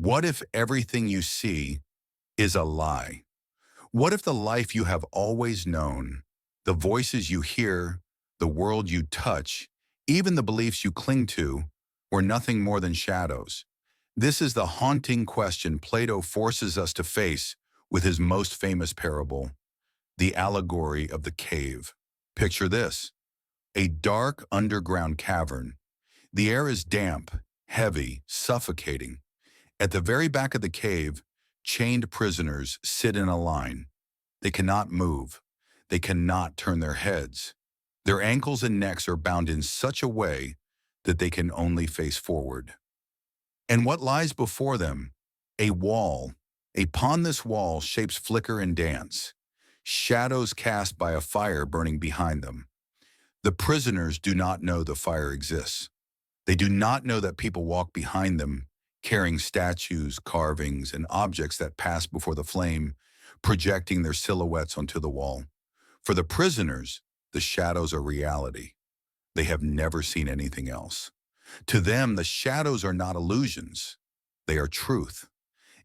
What if everything you see is a lie? What if the life you have always known, the voices you hear, the world you touch, even the beliefs you cling to, were nothing more than shadows? This is the haunting question Plato forces us to face with his most famous parable, the allegory of the cave. Picture this: a dark underground cavern. The air is damp, heavy, suffocating. At the very back of the cave, chained prisoners sit in a line. They cannot move. They cannot turn their heads. Their ankles and necks are bound in such a way that they can only face forward. And what lies before them? A wall. Upon this wall, shapes flicker and dance, shadows cast by a fire burning behind them. The prisoners do not know the fire exists. They do not know that people walk behind them, carrying statues, carvings, and objects that pass before the flame, projecting their silhouettes onto the wall. For the prisoners, the shadows are reality. They have never seen anything else. To them, the shadows are not illusions. They are truth.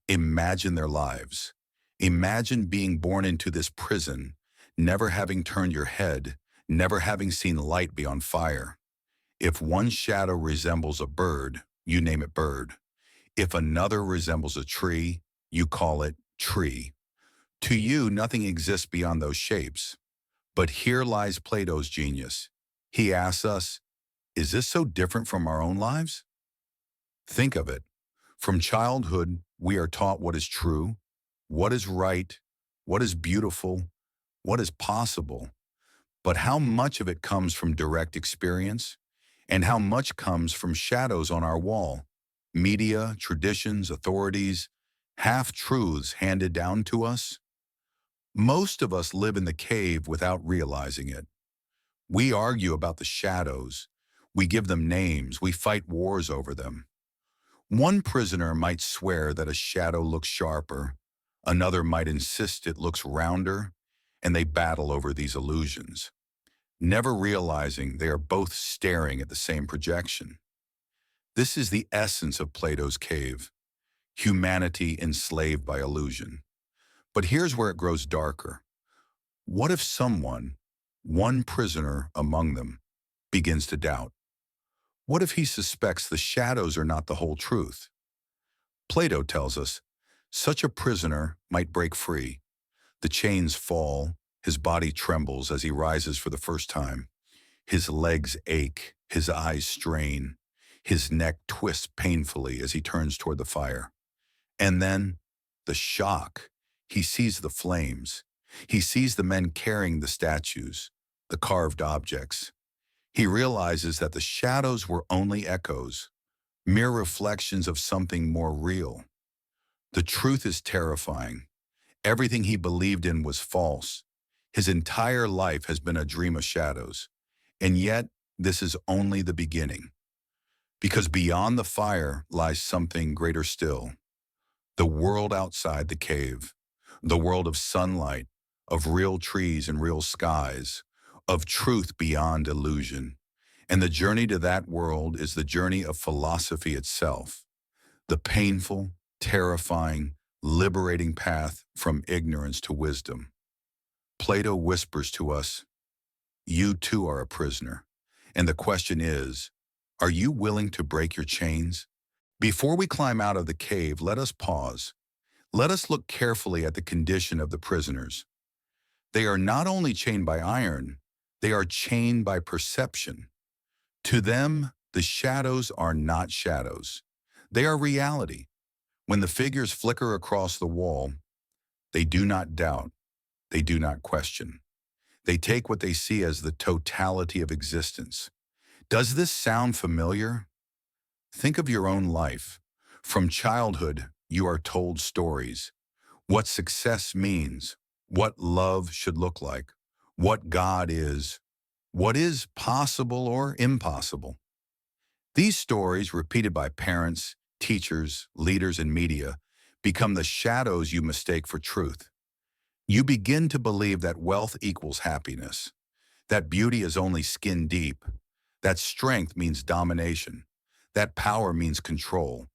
Imagine their lives. Imagine being born into this prison, never having turned your head, never having seen light beyond fire. If one shadow resembles a bird, you name it bird. If another resembles a tree, you call it tree. To you, nothing exists beyond those shapes. But here lies Plato's genius. He asks us, is this so different from our own lives? Think of it. From childhood, we are taught what is true, what is right, what is beautiful, what is possible. But how much of it comes from direct experience, and how much comes from shadows on our wall? Media, traditions, authorities, half-truths handed down to us? Most of us live in the cave without realizing it. We argue about the shadows. We give them names. We fight wars over them. One prisoner might swear that a shadow looks sharper. Another might insist it looks rounder, and they battle over these illusions, never realizing they are both staring at the same projection. This is the essence of Plato's cave, humanity enslaved by illusion. But here's where it grows darker. What if someone, one prisoner among them, begins to doubt? What if he suspects the shadows are not the whole truth? Plato tells us such a prisoner might break free. The chains fall, his body trembles as he rises for the first time. His legs ache, his eyes strain, his neck twists painfully as he turns toward the fire. And then, the shock. He sees the flames. He sees the men carrying the statues, the carved objects. He realizes that the shadows were only echoes, mere reflections of something more real. The truth is terrifying. Everything he believed in was false. His entire life has been a dream of shadows. And yet, this is only the beginning. Because beyond the fire lies something greater still. The world outside the cave. The world of sunlight, of real trees and real skies, of truth beyond illusion. And the journey to that world is the journey of philosophy itself. The painful, terrifying, liberating path from ignorance to wisdom. Plato whispers to us, you too are a prisoner. And the question is, are you willing to break your chains? Before we climb out of the cave, let us pause. Let us look carefully at the condition of the prisoners. They are not only chained by iron, they are chained by perception. To them, the shadows are not shadows. They are reality. When the figures flicker across the wall, they do not doubt. They do not question. They take what they see as the totality of existence. Does this sound familiar? Think of your own life. From childhood, you are told stories. What success means, what love should look like, what God is, what is possible or impossible. These stories, repeated by parents, teachers, leaders, and media, become the shadows you mistake for truth. You begin to believe that wealth equals happiness, that beauty is only skin deep, that strength means domination, that power means control.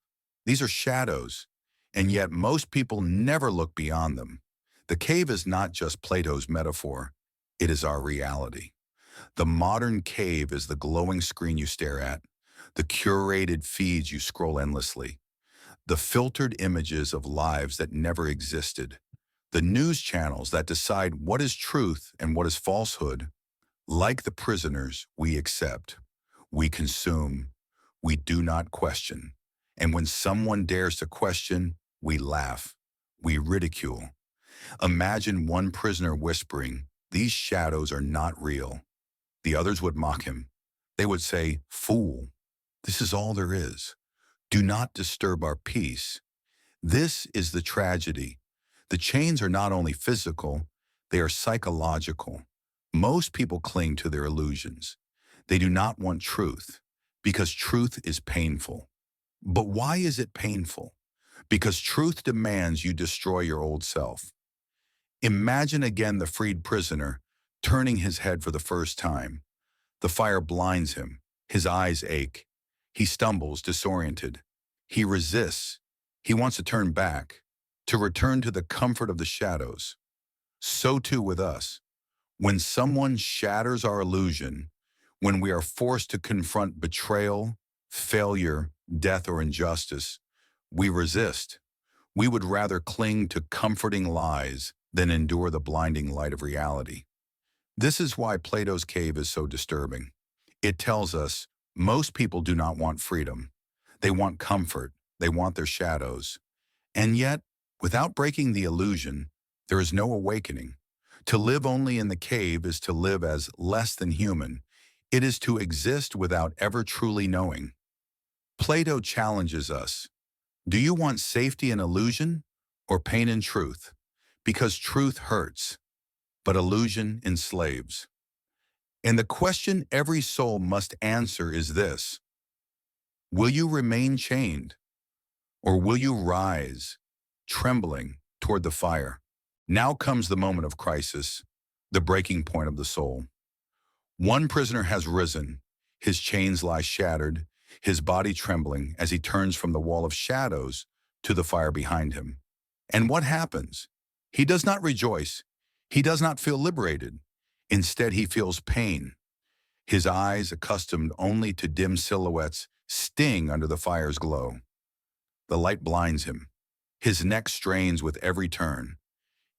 These are shadows. and yet most people never look beyond them. The cave is not just Plato's metaphor, it is our reality. The modern cave is the glowing screen you stare at, the curated feeds you scroll endlessly, the filtered images of lives that never existed, the news channels that decide what is truth and what is falsehood. Like the prisoners, we accept, we consume, we do not question. And when someone dares to question, we laugh, we ridicule. Imagine one prisoner whispering, "These shadows are not real." The others would mock him. They would say, "Fool, this is all there is. Do not disturb our peace." This is the tragedy. The chains are not only physical, they are psychological. Most people cling to their illusions. They do not want truth because truth is painful. But why is it painful? Because truth demands you destroy your old self. Imagine again the freed prisoner turning his head for the first time. The fire blinds him. His eyes ache. He stumbles, disoriented. He resists. He wants to turn back, to return to the comfort of the shadows. So too with us. When someone shatters our illusion, when we are forced to confront betrayal, failure, death, or injustice, we resist. We would rather cling to comforting lies than endure the blinding light of reality. This is why Plato's cave is so disturbing. It tells us most people do not want freedom. They want comfort. They want their shadows. And yet, without breaking the illusion, there is no awakening. To live only in the cave is to live as less than human. It is to exist without ever truly knowing. Plato challenges us. Do you want safety in illusion or pain in truth? Because truth hurts, but illusion enslaves. And the question every soul must answer is this: will you remain chained, or will you rise, trembling, toward the fire? Now comes the moment of crisis, the breaking point of the soul. One prisoner has risen, his chains lie shattered, his body trembling as he turns from the wall of shadows to the fire behind him. And what happens? He does not rejoice. He does not feel liberated. Instead, he feels pain. His eyes, accustomed only to dim silhouettes, sting under the fire's glow. The light blinds him. His neck strains with every turn.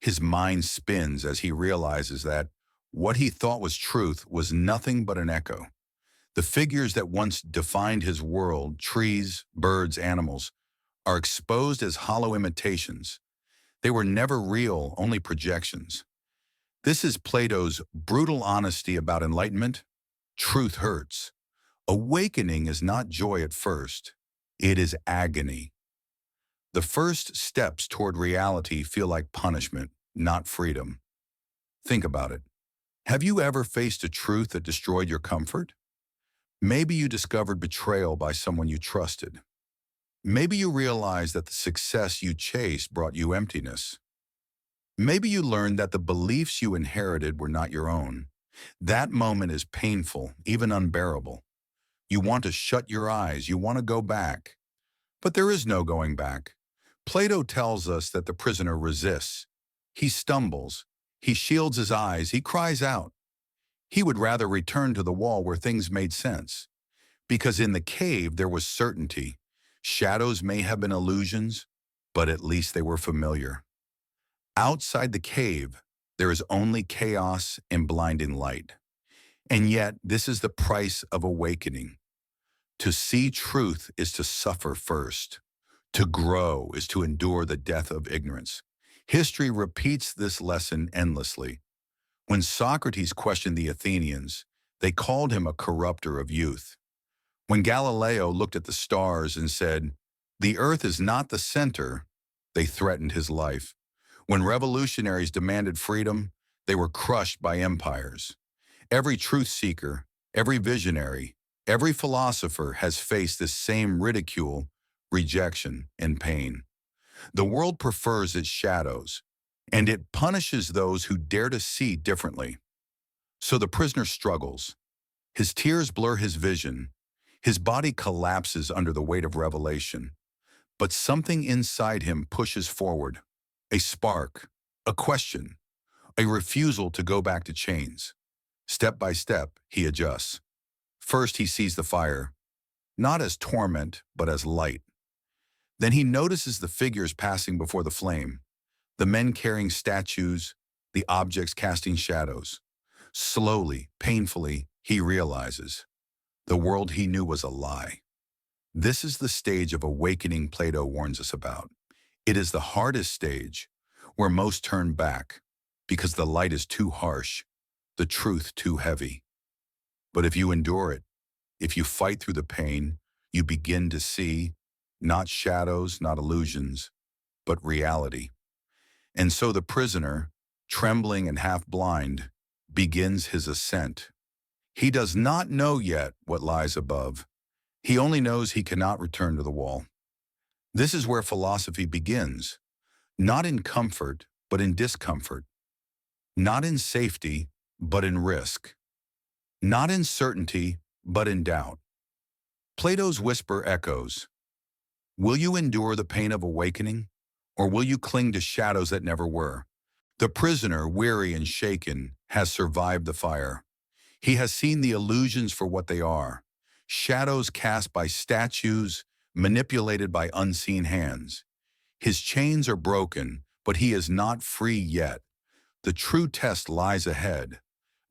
His mind spins as he realizes that what he thought was truth was nothing but an echo. The figures that once defined his world, trees, birds, animals, are exposed as hollow imitations. They were never real, only projections. This is Plato's brutal honesty about enlightenment. Truth hurts. Awakening is not joy at first. It is agony. The first steps toward reality feel like punishment, not freedom. Think about it. Have you ever faced a truth that destroyed your comfort? Maybe you discovered betrayal by someone you trusted. Maybe you realized that the success you chased brought you emptiness. Maybe you learned that the beliefs you inherited were not your own. That moment is painful, even unbearable. You want to shut your eyes, you want to go back. But there is no going back. Plato tells us that the prisoner resists. He stumbles. He shields his eyes. He cries out. He would rather return to the wall where things made sense. Because in the cave there was certainty. Shadows may have been illusions, but at least they were familiar. Outside the cave, there is only chaos and blinding light. And yet, this is the price of awakening. To see truth is to suffer first. To grow is to endure the death of ignorance. History repeats this lesson endlessly. When Socrates questioned the Athenians, they called him a corrupter of youth. When Galileo looked at the stars and said, "The earth is not the center," they threatened his life. When revolutionaries demanded freedom, they were crushed by empires. Every truth seeker, every visionary, every philosopher has faced this same ridicule, rejection, and pain. The world prefers its shadows, and it punishes those who dare to see differently. So the prisoner struggles. His tears blur his vision. His body collapses under the weight of revelation. But something inside him pushes forward. A spark, a question, a refusal to go back to chains. Step by step, he adjusts. First, he sees the fire, not as torment, but as light. Then he notices the figures passing before the flame, the men carrying statues, the objects casting shadows. Slowly, painfully, he realizes the world he knew was a lie. This is the stage of awakening Plato warns us about. It is the hardest stage, where most turn back, because the light is too harsh, the truth too heavy. But if you endure it, if you fight through the pain, you begin to see not shadows, not illusions, but reality. And so the prisoner, trembling and half blind, begins his ascent. He does not know yet what lies above. He only knows he cannot return to the wall. This is where philosophy begins, not in comfort, but in discomfort, not in safety, but in risk, not in certainty, but in doubt. Plato's whisper echoes. Will you endure the pain of awakening, or will you cling to shadows that never were? The prisoner, weary and shaken, has survived the fire. He has seen the illusions for what they are, shadows cast by statues, manipulated by unseen hands. His chains are broken, but he is not free yet. The true test lies ahead.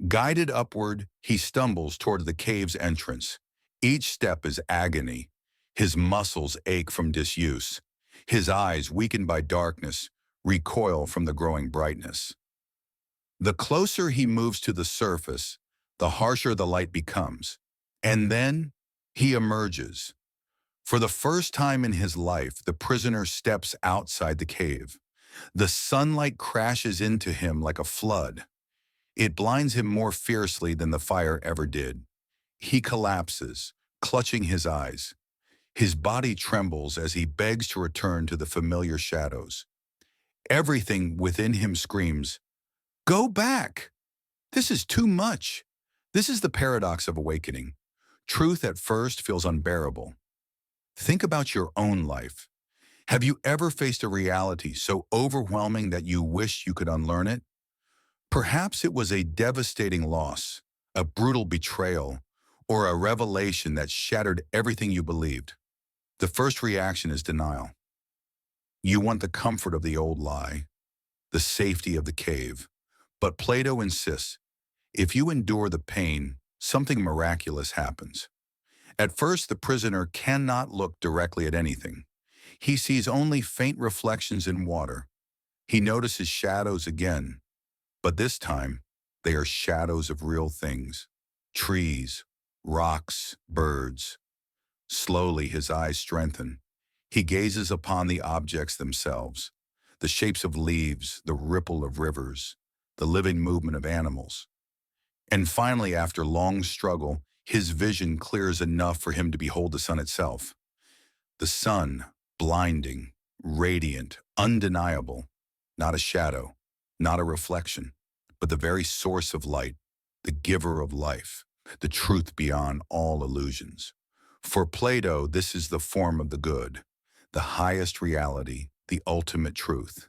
Guided upward, he stumbles toward the cave's entrance. Each step is agony. His muscles ache from disuse. His eyes, weakened by darkness, recoil from the growing brightness. The closer he moves to the surface, the harsher the light becomes. And then he emerges. For the first time in his life, the prisoner steps outside the cave. The sunlight crashes into him like a flood. It blinds him more fiercely than the fire ever did. He collapses, clutching his eyes. His body trembles as he begs to return to the familiar shadows. Everything within him screams, "Go back! This is too much." This is the paradox of awakening. Truth at first feels unbearable. Think about your own life. Have you ever faced a reality so overwhelming that you wish you could unlearn it? Perhaps it was a devastating loss, a brutal betrayal, or a revelation that shattered everything you believed. The first reaction is denial. You want the comfort of the old lie, the safety of the cave. But Plato insists, if you endure the pain, something miraculous happens. At first, the prisoner cannot look directly at anything. He sees only faint reflections in water. He notices shadows again, but this time, they are shadows of real things. Trees, rocks, birds. Slowly, his eyes strengthen. He gazes upon the objects themselves, the shapes of leaves, the ripple of rivers, the living movement of animals. And finally, after long struggle, his vision clears enough for him to behold the sun itself. The sun, blinding, radiant, undeniable, not a shadow, not a reflection, but the very source of light, the giver of life, the truth beyond all illusions. For Plato, this is the form of the good, the highest reality, the ultimate truth.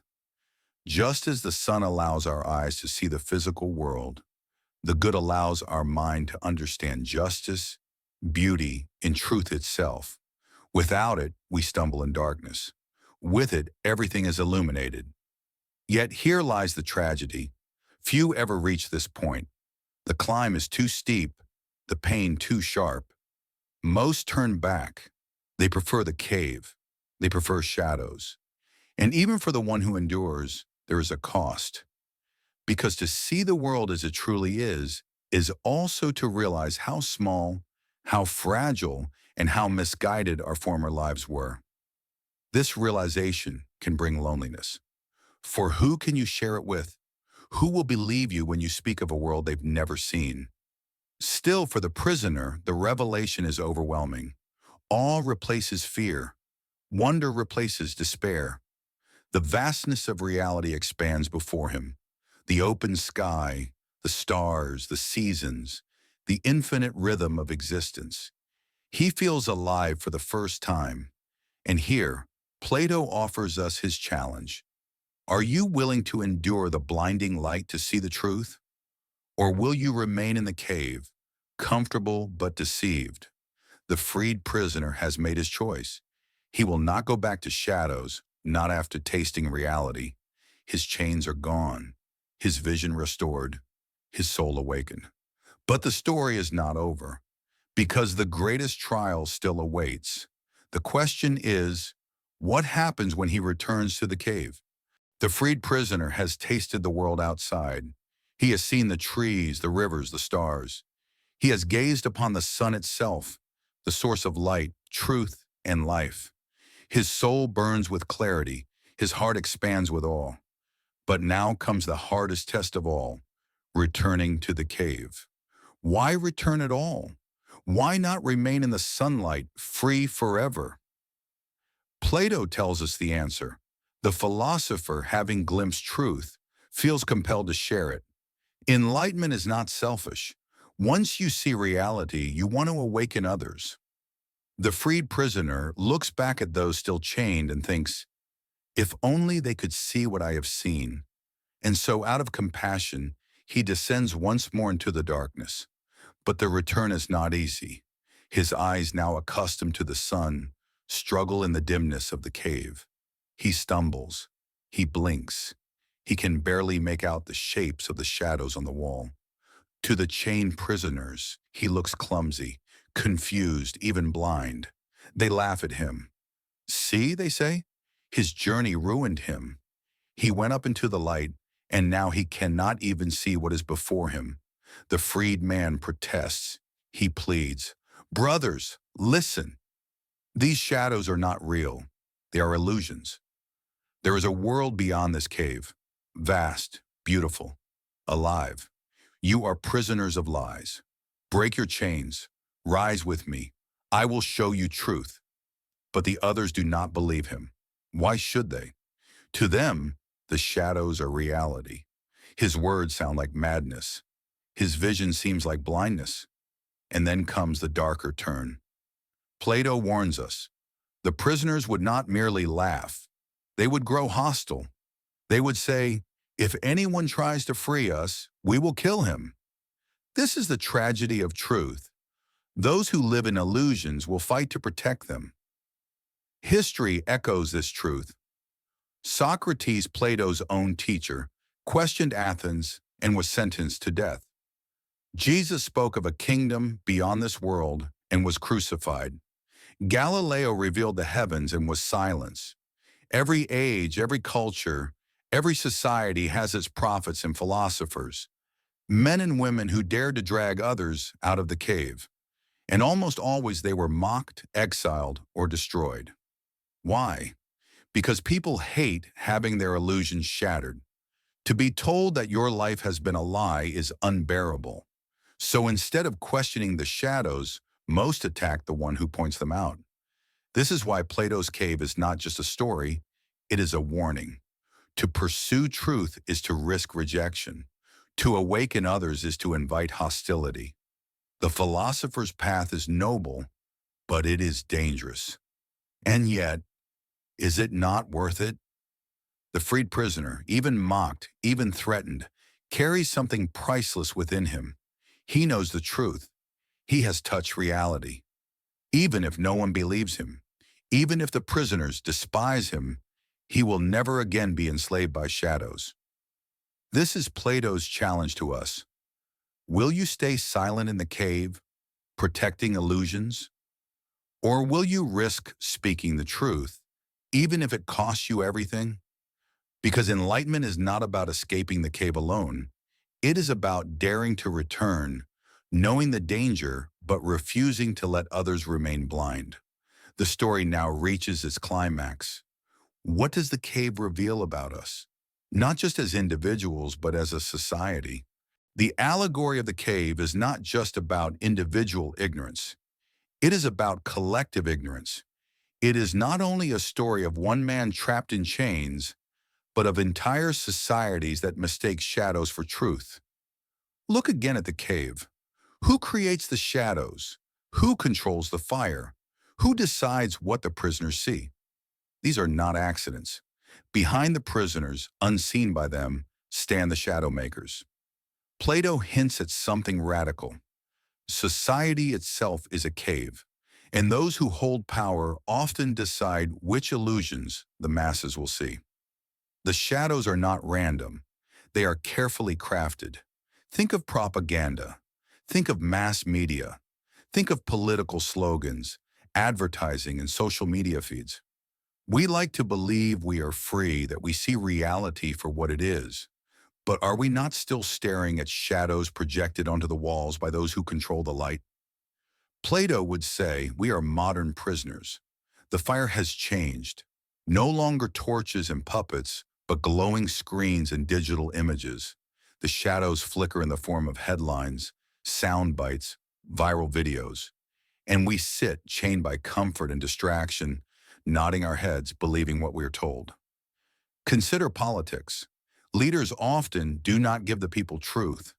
Just as the sun allows our eyes to see the physical world, the good allows our mind to understand justice, beauty, and truth itself. Without it, we stumble in darkness. With it, everything is illuminated. Yet here lies the tragedy. Few ever reach this point. The climb is too steep, the pain too sharp. Most turn back. They prefer the cave. They prefer shadows. And even for the one who endures, there is a cost. Because to see the world as it truly is also to realize how small, how fragile, and how misguided our former lives were. This realization can bring loneliness. For who can you share it with? Who will believe you when you speak of a world they've never seen? Still, for the prisoner, the revelation is overwhelming. Awe replaces fear. Wonder replaces despair. The vastness of reality expands before him. The open sky, the stars, the seasons, the infinite rhythm of existence. He feels alive for the first time. And here, Plato offers us his challenge. Are you willing to endure the blinding light to see the truth? Or will you remain in the cave, comfortable but deceived? The freed prisoner has made his choice. He will not go back to shadows, not after tasting reality. His chains are gone, his vision restored, his soul awakened. But the story is not over, because the greatest trial still awaits. The question is, what happens when he returns to the cave? The freed prisoner has tasted the world outside. He has seen the trees, the rivers, the stars. He has gazed upon the sun itself, the source of light, truth, and life. His soul burns with clarity. His heart expands with awe. But now comes the hardest test of all, returning to the cave. Why return at all? Why not remain in the sunlight, free forever? Plato tells us the answer. The philosopher, having glimpsed truth, feels compelled to share it. Enlightenment is not selfish. Once you see reality, you want to awaken others. The freed prisoner looks back at those still chained and thinks, if only they could see what I have seen. And so out of compassion, he descends once more into the darkness. But the return is not easy. His eyes, now accustomed to the sun, struggle in the dimness of the cave. He stumbles. He blinks. He can barely make out the shapes of the shadows on the wall. To the chained prisoners, he looks clumsy, confused, even blind. They laugh at him. See, they say, his journey ruined him. He went up into the light, and now he cannot even see what is before him. The freed man protests. He pleads, brothers, listen. These shadows are not real. They are illusions. There is a world beyond this cave, vast, beautiful, alive. You are prisoners of lies. Break your chains. Rise with me. I will show you truth. But the others do not believe him. Why should they? To them, the shadows are reality. His words sound like madness. His vision seems like blindness. And then comes the darker turn. Plato warns us. The prisoners would not merely laugh. They would grow hostile. They would say, if anyone tries to free us, we will kill him. This is the tragedy of truth. Those who live in illusions will fight to protect them. History echoes this truth. Socrates, Plato's own teacher, questioned Athens and was sentenced to death. Jesus spoke of a kingdom beyond this world and was crucified. Galileo revealed the heavens and was silenced. Every age, every culture, every society has its prophets and philosophers, men and women who dared to drag others out of the cave. And almost always they were mocked, exiled, or destroyed. Why? Because people hate having their illusions shattered. To be told that your life has been a lie is unbearable. So instead of questioning the shadows, most attack the one who points them out. This is why Plato's cave is not just a story, it is a warning. To pursue truth is to risk rejection. To awaken others is to invite hostility. The philosopher's path is noble, but it is dangerous. And yet, is it not worth it? The freed prisoner, even mocked, even threatened, carries something priceless within him. He knows the truth. He has touched reality. Even if no one believes him, even if the prisoners despise him, he will never again be enslaved by shadows. This is Plato's challenge to us. Will you stay silent in the cave, protecting illusions? Or will you risk speaking the truth, even if it costs you everything? Because enlightenment is not about escaping the cave alone. It is about daring to return, knowing the danger, but refusing to let others remain blind. The story now reaches its climax. What does the cave reveal about us? Not just as individuals, but as a society. The allegory of the cave is not just about individual ignorance. It is about collective ignorance. It is not only a story of one man trapped in chains, but of entire societies that mistake shadows for truth. Look again at the cave. Who creates the shadows? Who controls the fire? Who decides what the prisoners see? These are not accidents. Behind the prisoners, unseen by them, stand the shadow makers. Plato hints at something radical. Society itself is a cave, and those who hold power often decide which illusions the masses will see. The shadows are not random. They are carefully crafted. Think of propaganda. Think of mass media. Think of political slogans, advertising, and social media feeds. We like to believe we are free, that we see reality for what it is. But are we not still staring at shadows projected onto the walls by those who control the light? Plato would say we are modern prisoners. The fire has changed. No longer torches and puppets, but glowing screens and digital images. The shadows flicker in the form of headlines, sound bites, viral videos. And we sit chained by comfort and distraction, nodding our heads, believing what we are told. Consider politics. Leaders often do not give the people truth.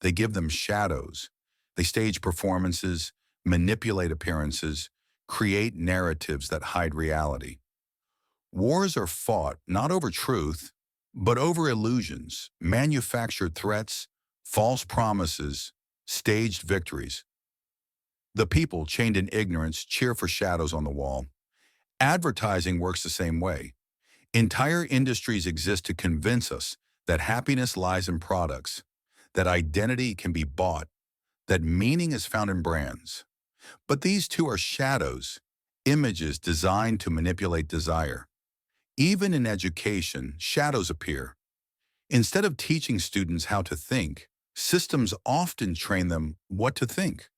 They give them shadows. They stage performances, manipulate appearances, create narratives that hide reality. Wars are fought not over truth, but over illusions, manufactured threats, false promises, staged victories. The people, chained in ignorance, cheer for shadows on the wall. Advertising works the same way. Entire industries exist to convince us that happiness lies in products, that identity can be bought, that meaning is found in brands. But these two are shadows, images designed to manipulate desire. Even in education, shadows appear. Instead of teaching students how to think, systems often train them what to think.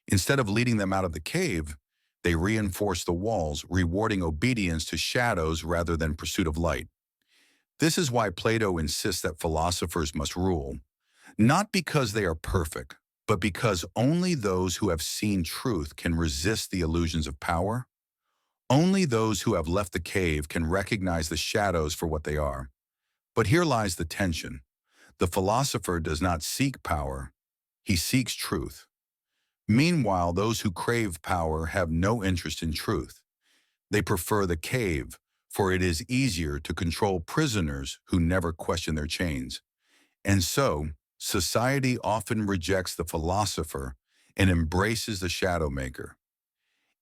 Instead of leading them out of the cave, they reinforce the walls, rewarding obedience to shadows rather than pursuit of light. This is why Plato insists that philosophers must rule, not because they are perfect, but because only those who have seen truth can resist the illusions of power. Only those who have left the cave can recognize the shadows for what they are. But here lies the tension. The philosopher does not seek power, he seeks truth. Meanwhile, those who crave power have no interest in truth. They prefer the cave, for it is easier to control prisoners who never question their chains. And so, society often rejects the philosopher and embraces the shadow maker.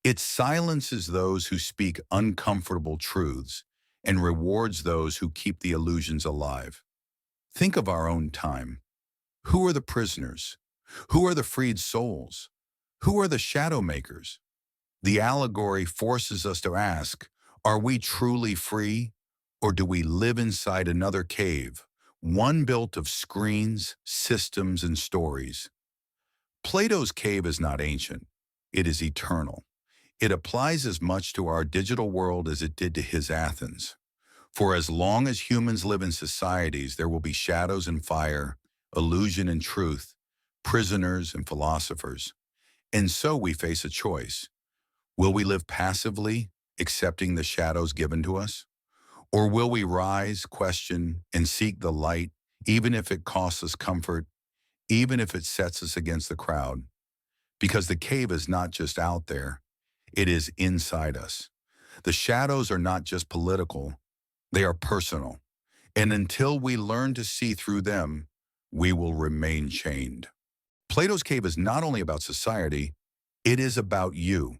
It silences those who speak uncomfortable truths and rewards those who keep the illusions alive. Think of our own time. Who are the prisoners? Who are the freed souls? Who are the shadow makers? The allegory forces us to ask, are we truly free, or do we live inside another cave, one built of screens, systems, and stories? Plato's cave is not ancient. It is eternal. It applies as much to our digital world as it did to his Athens. For as long as humans live in societies, there will be shadows and fire, illusion and truth, prisoners and philosophers. And so we face a choice. Will we live passively, accepting the shadows given to us? Or will we rise, question, and seek the light, even if it costs us comfort, even if it sets us against the crowd? Because the cave is not just out there, it is inside us. The shadows are not just political, they are personal. And until we learn to see through them, we will remain chained. Plato's cave is not only about society, it is about you.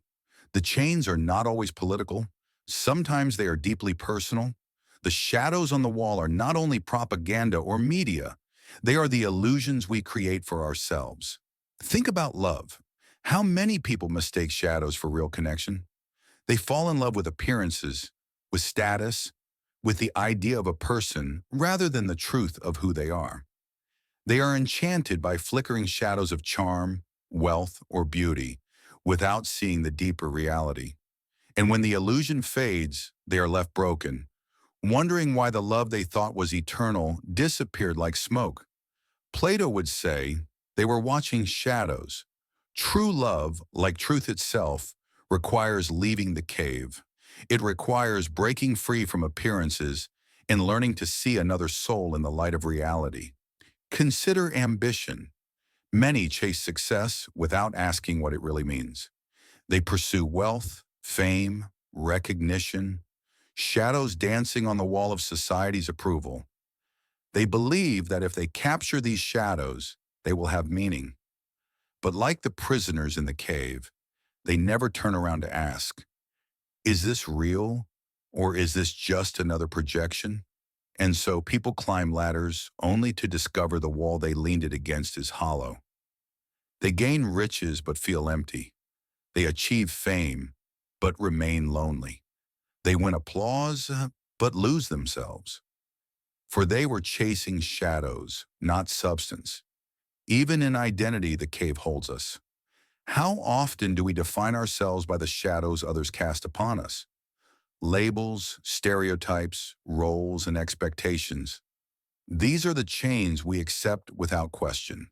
The chains are not always political. Sometimes they are deeply personal. The shadows on the wall are not only propaganda or media, they are the illusions we create for ourselves. Think about love. How many people mistake shadows for real connection? They fall in love with appearances, with status, with the idea of a person rather than the truth of who they are. They are enchanted by flickering shadows of charm, wealth, or beauty without seeing the deeper reality. And when the illusion fades, they are left broken, wondering why the love they thought was eternal disappeared like smoke. Plato would say they were watching shadows. True love, like truth itself, requires leaving the cave. It requires breaking free from appearances and learning to see another soul in the light of reality. Consider ambition. Many chase success without asking what it really means. They pursue wealth, fame, recognition, shadows dancing on the wall of society's approval. They believe that if they capture these shadows, they will have meaning. But like the prisoners in the cave, they never turn around to ask, is this real or is this just another projection? And so people climb ladders only to discover the wall they leaned it against is hollow. They gain riches but feel empty. They achieve fame but remain lonely. They win applause but lose themselves. For they were chasing shadows, not substance. Even in identity, the cave holds us. How often do we define ourselves by the shadows others cast upon us? Labels, stereotypes, roles, and expectations. These are the chains we accept without question.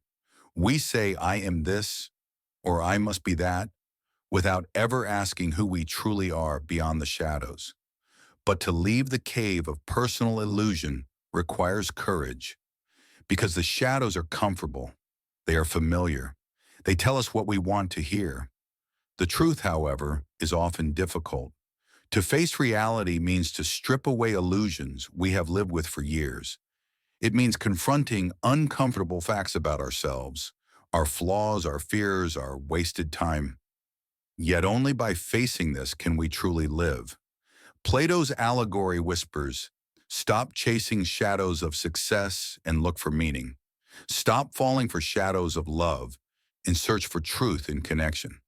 We say, I am this, or I must be that, without ever asking who we truly are beyond the shadows. But to leave the cave of personal illusion requires courage, because the shadows are comfortable. They are familiar. They tell us what we want to hear. The truth, however, is often difficult. To face reality means to strip away illusions we have lived with for years. It means confronting uncomfortable facts about ourselves, our flaws, our fears, our wasted time. Yet only by facing this can we truly live. Plato's Allegory whispers, stop chasing shadows of success and look for meaning. Stop falling for shadows of love and search for truth and connection.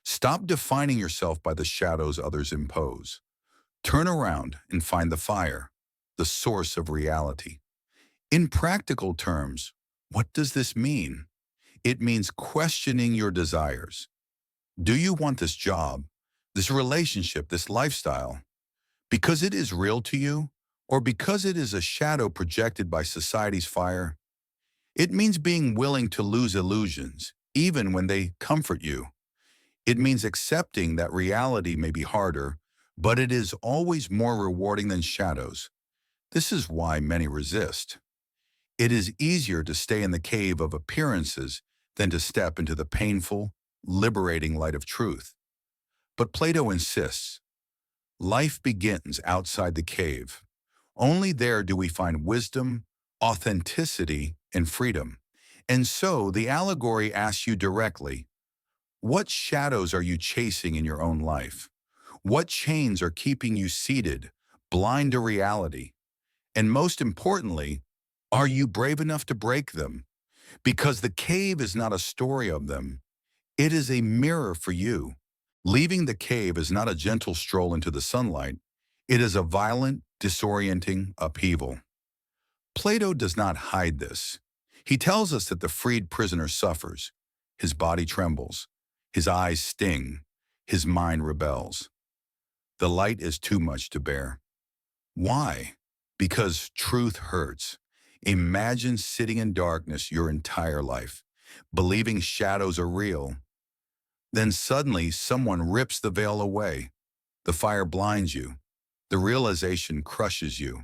Stop defining yourself by the shadows others impose. Turn around and find the fire, the source of reality. In practical terms, what does this mean? It means questioning your desires. Do you want this job, this relationship, this lifestyle, because it is real to you, or because it is a shadow projected by society's fire? It means being willing to lose illusions, even when they comfort you. It means accepting that reality may be harder, but it is always more rewarding than shadows. This is why many resist. It is easier to stay in the cave of appearances than to step into the painful, liberating light of truth. But Plato insists, life begins outside the cave. Only there do we find wisdom, authenticity, and freedom. And so the allegory asks you directly, what shadows are you chasing in your own life? What chains are keeping you seated, blind to reality? And most importantly, are you brave enough to break them? Because the cave is not a story of them. It is a mirror for you. Leaving the cave is not a gentle stroll into the sunlight. It is a violent, disorienting upheaval. Plato does not hide this. He tells us that the freed prisoner suffers. His body trembles. His eyes sting. His mind rebels. The light is too much to bear. Why? Because truth hurts. Imagine sitting in darkness your entire life, believing shadows are real. Then suddenly someone rips the veil away. The fire blinds you. The realization crushes you.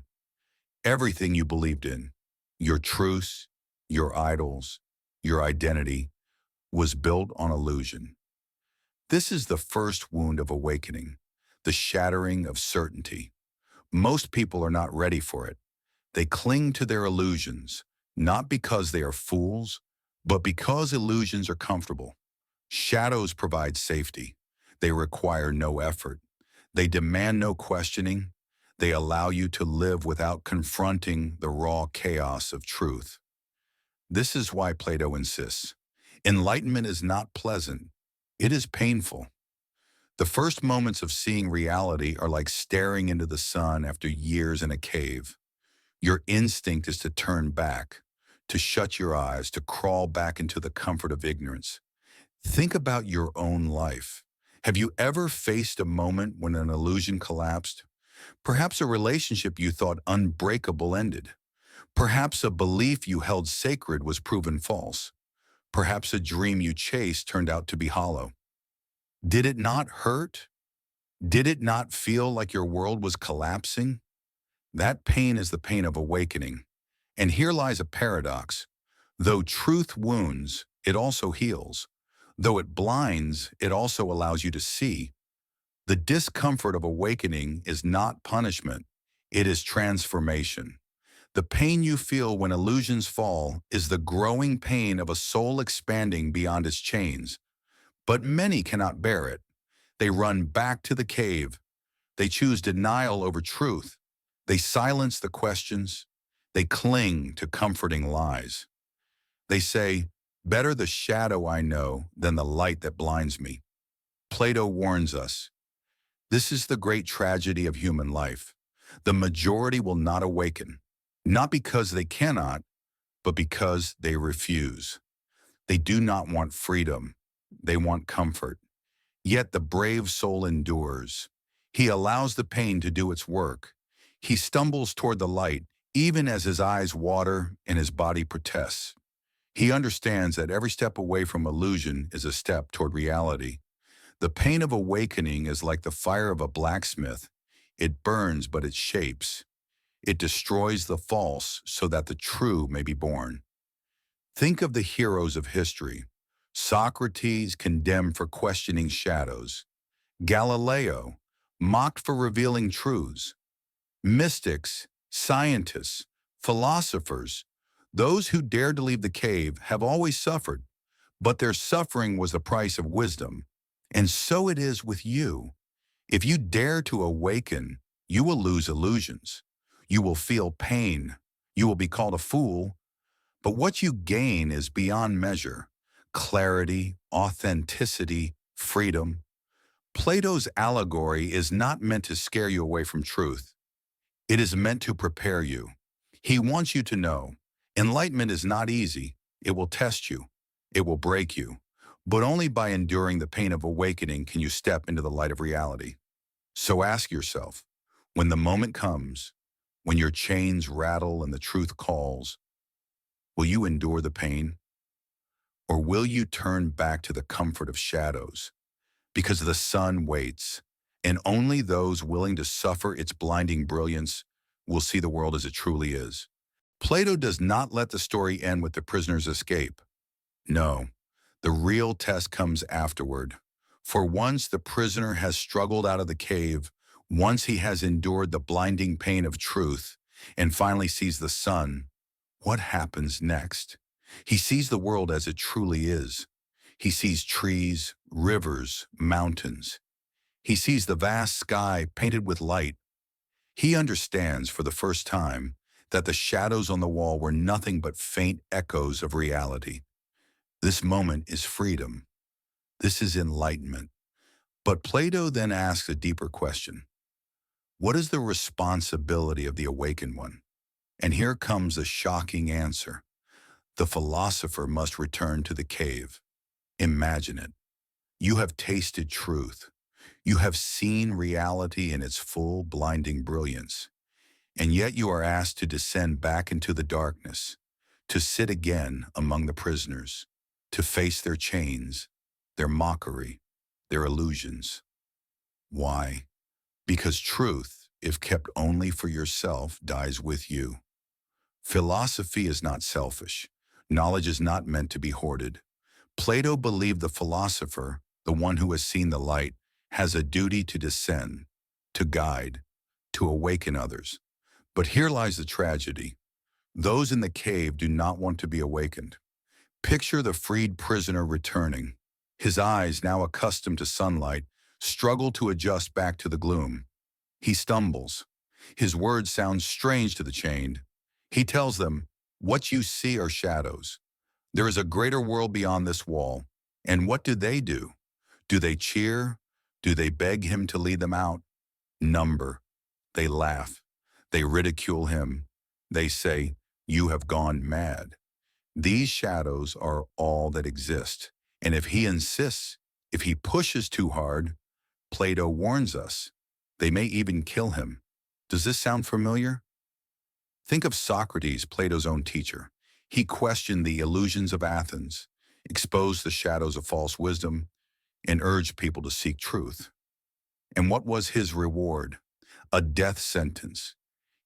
Everything you believed in, your truths, your idols, your identity, was built on illusion. This is the first wound of awakening, the shattering of certainty. Most people are not ready for it. They cling to their illusions, not because they are fools, but because illusions are comfortable. Shadows provide safety. They require no effort. They demand no questioning. They allow you to live without confronting the raw chaos of truth. This is why Plato insists, enlightenment is not pleasant. It is painful. The first moments of seeing reality are like staring into the sun after years in a cave. Your instinct is to turn back, to shut your eyes, to crawl back into the comfort of ignorance. Think about your own life. Have you ever faced a moment when an illusion collapsed? Perhaps a relationship you thought unbreakable ended. Perhaps a belief you held sacred was proven false. Perhaps a dream you chased turned out to be hollow. Did it not hurt? Did it not feel like your world was collapsing? That pain is the pain of awakening. And here lies a paradox. Though truth wounds, it also heals. Though it blinds, it also allows you to see. The discomfort of awakening is not punishment, it is transformation. The pain you feel when illusions fall is the growing pain of a soul expanding beyond its chains. But many cannot bear it. They run back to the cave. They choose denial over truth. They silence the questions. They cling to comforting lies. They say, "Better the shadow I know than the light that blinds me." Plato warns us, this is the great tragedy of human life. The majority will not awaken, not because they cannot, but because they refuse. They do not want freedom. They want comfort. Yet the brave soul endures. He allows the pain to do its work. He stumbles toward the light, even as his eyes water and his body protests. He understands that every step away from illusion is a step toward reality. The pain of awakening is like the fire of a blacksmith. It burns, but it shapes. It destroys the false so that the true may be born. Think of the heroes of history. Socrates, condemned for questioning shadows. Galileo, mocked for revealing truths. Mystics, scientists, philosophers, those who dared to leave the cave have always suffered, but their suffering was the price of wisdom. And so it is with you. If you dare to awaken, you will lose illusions. You will feel pain. You will be called a fool. But what you gain is beyond measure. Clarity, authenticity, freedom. Plato's allegory is not meant to scare you away from truth. It is meant to prepare you. He wants you to know, enlightenment is not easy. It will test you. It will break you. But only by enduring the pain of awakening can you step into the light of reality. So ask yourself, when the moment comes, when your chains rattle and the truth calls, will you endure the pain? Or will you turn back to the comfort of shadows? Because the sun waits, and only those willing to suffer its blinding brilliance will see the world as it truly is. Plato does not let the story end with the prisoner's escape. No, the real test comes afterward. For once the prisoner has struggled out of the cave, once he has endured the blinding pain of truth, and finally sees the sun, what happens next? He sees the world as it truly is. He sees trees, rivers, mountains. He sees the vast sky painted with light. He understands for the first time that the shadows on the wall were nothing but faint echoes of reality. This moment is freedom. This is enlightenment. But Plato then asks a deeper question. What is the responsibility of the awakened one? And here comes the shocking answer. The philosopher must return to the cave. Imagine it. You have tasted truth. You have seen reality in its full, blinding brilliance. And yet you are asked to descend back into the darkness, to sit again among the prisoners, to face their chains, their mockery, their illusions. Why? Because truth, if kept only for yourself, dies with you. Philosophy is not selfish. Knowledge is not meant to be hoarded. Plato believed the philosopher, the one who has seen the light, has a duty to descend, to guide, to awaken others. But here lies the tragedy. Those in the cave do not want to be awakened. Picture the freed prisoner returning. His eyes, now accustomed to sunlight, struggle to adjust back to the gloom. He stumbles. His words sound strange to the chained. He tells them, "What you see are shadows. There is a greater world beyond this wall." And what do? Do they cheer? Do they beg him to lead them out? Number. They laugh. They ridicule him. They say, "You have gone mad." These shadows are all that exist. And if he insists, if he pushes too hard, Plato warns us, they may even kill him. Does this sound familiar? Think of Socrates, Plato's own teacher. He questioned the illusions of Athens, exposed the shadows of false wisdom, and urged people to seek truth. And what was his reward? A death sentence.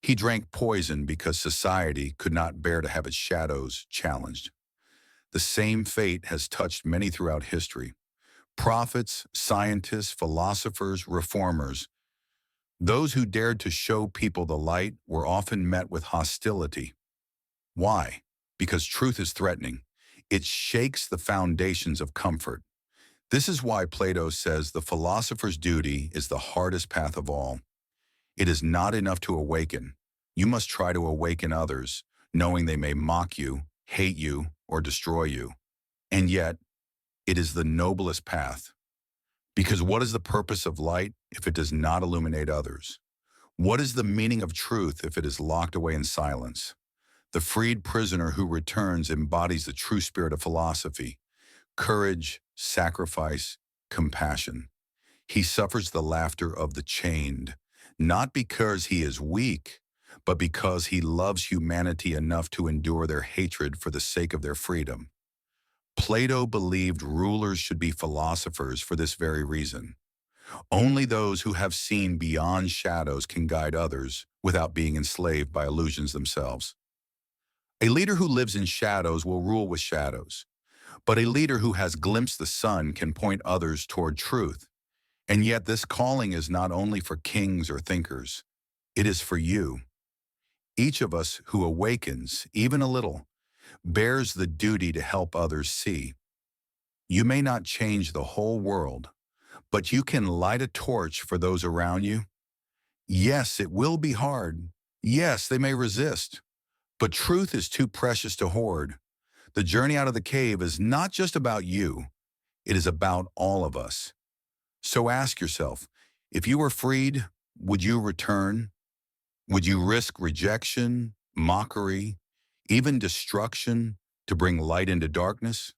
He drank poison because society could not bear to have its shadows challenged. The same fate has touched many throughout history. Prophets, scientists, philosophers, reformers, those who dared to show people the light were often met with hostility. Why? Because truth is threatening. It shakes the foundations of comfort. This is why Plato says the philosopher's duty is the hardest path of all. It is not enough to awaken. You must try to awaken others, knowing they may mock you, hate you, or destroy you. And yet, it is the noblest path. Because what is the purpose of light if it does not illuminate others? What is the meaning of truth if it is locked away in silence? The freed prisoner who returns embodies the true spirit of philosophy: courage, sacrifice, compassion. He suffers the laughter of the chained, not because he is weak, but because he loves humanity enough to endure their hatred for the sake of their freedom. Plato believed rulers should be philosophers for this very reason. Only those who have seen beyond shadows can guide others without being enslaved by illusions themselves. A leader who lives in shadows will rule with shadows, but a leader who has glimpsed the sun can point others toward truth. And yet this calling is not only for kings or thinkers, it is for you. Each of us who awakens, even a little, bears the duty to help others see. You may not change the whole world, but you can light a torch for those around you. Yes, it will be hard. Yes, they may resist, but truth is too precious to hoard. The journey out of the cave is not just about you, it is about all of us. So ask yourself, if you were freed, would you return? Would you risk rejection, mockery, even destruction to bring light into darkness?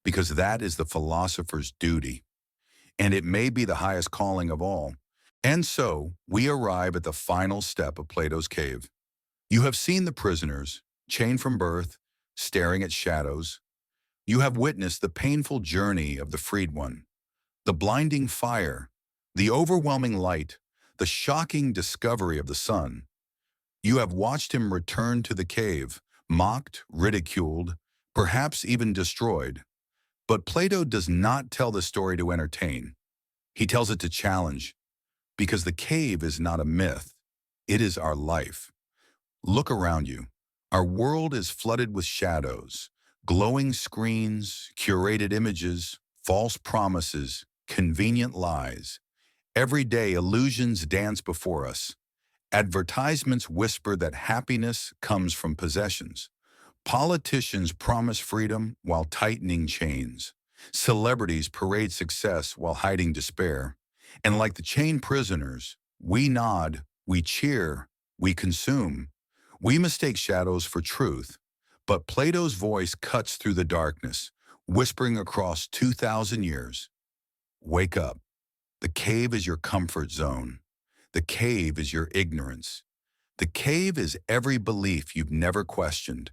Because that is the philosopher's duty, and it may be the highest calling of all. And so, we arrive at the final step of Plato's cave. You have seen the prisoners, chained from birth, staring at shadows. You have witnessed the painful journey of the freed one, the blinding fire, the overwhelming light, the shocking discovery of the sun. You have watched him return to the cave, mocked, ridiculed, perhaps even destroyed. But Plato does not tell the story to entertain. He tells it to challenge, because the cave is not a myth. It is our life. Look around you. Our world is flooded with shadows, glowing screens, curated images, false promises, convenient lies. Every day, illusions dance before us. Advertisements whisper that happiness comes from possessions. Politicians promise freedom while tightening chains. Celebrities parade success while hiding despair. And like the chained prisoners, we nod, we cheer, we consume. We mistake shadows for truth. But Plato's voice cuts through the darkness, whispering across 2,000 years. Wake up. The cave is your comfort zone. The cave is your ignorance. The cave is every belief you've never questioned.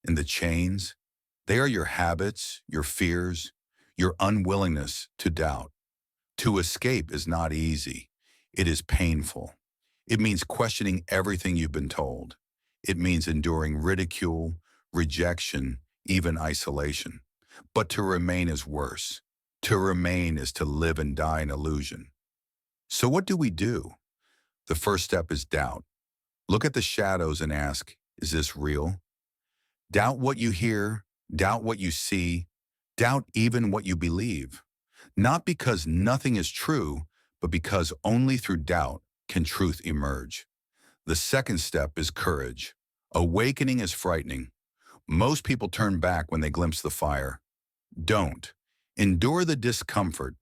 And the chains, they are your habits, your fears, your unwillingness to doubt. To escape is not easy. It is painful. It means questioning everything you've been told. It means enduring ridicule, rejection, even isolation. But to remain is worse. To remain is to live and die in illusion. So what do we do? The first step is doubt. Look at the shadows and ask, is this real? Doubt what you hear, doubt what you see, doubt even what you believe. Not because nothing is true, but because only through doubt can truth emerge. The second step is courage. Awakening is frightening. Most people turn back when they glimpse the fire. Don't. Endure the discomfort.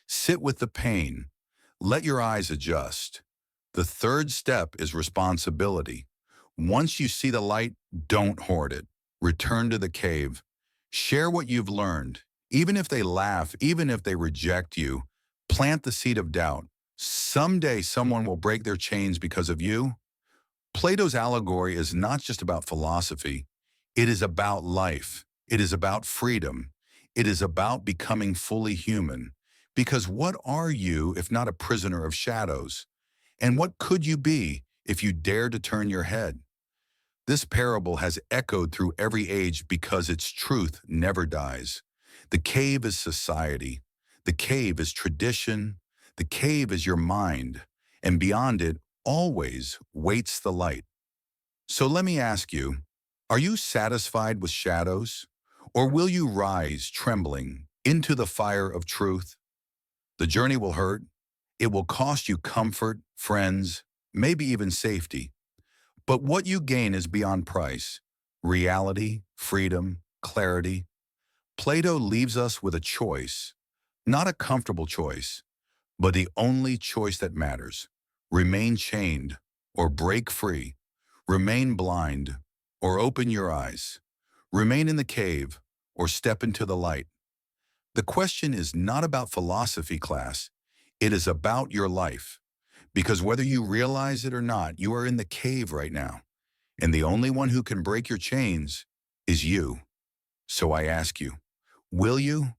Sit with the pain. Let your eyes adjust. The third step is responsibility. Once you see the light, don't hoard it. Return to the cave. Share what you've learned. Even if they laugh, even if they reject you, plant the seed of doubt. Someday someone will break their chains because of you. Plato's allegory is not just about philosophy. It is about life. It is about freedom. It is about becoming fully human. Because what are you if not a prisoner of shadows? And what could you be if you dare to turn your head? This parable has echoed through every age because its truth never dies. The cave is society. The cave is tradition. The cave is your mind. And beyond it always waits the light. So let me ask you, are you satisfied with shadows? Or will you rise trembling into the fire of truth? The journey will hurt. It will cost you comfort, friends, maybe even safety. But what you gain is beyond price. Reality, freedom, clarity. Plato leaves us with a choice, not a comfortable choice, but the only choice that matters. Remain chained or break free. Remain blind or open your eyes. Remain in the cave or step into the light. The question is not about philosophy class. It is about your life. Because whether you realize it or not, you are in the cave right now. And the only one who can break your chains is you. So I ask you, will you?